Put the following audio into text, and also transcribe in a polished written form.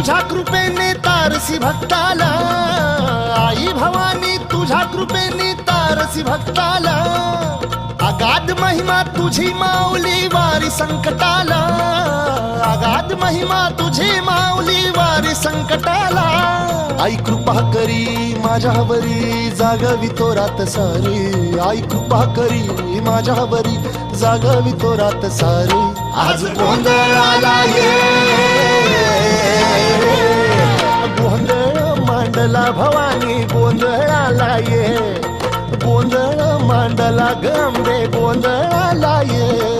तुझ्या कृपेने तारसी भक्ताला, आई भवानी तुझ्या कृपेने तारसी भक्ताला, अगाध महिमा तुझी माऊली वारी संकटाला, अगाध महिमा तुझी माऊली वारी संकटाला. आई कृपा करी माझ्यावरी जागवी तो रात सारी, आई कृपा करी माझ्यावरी जागवी तो रात सारी. आज गोंधळाला ये, गोंधळ मांडला भवानी गोंधळाला ये, गोंधळ मांडला गंबे गोंधळाला ये.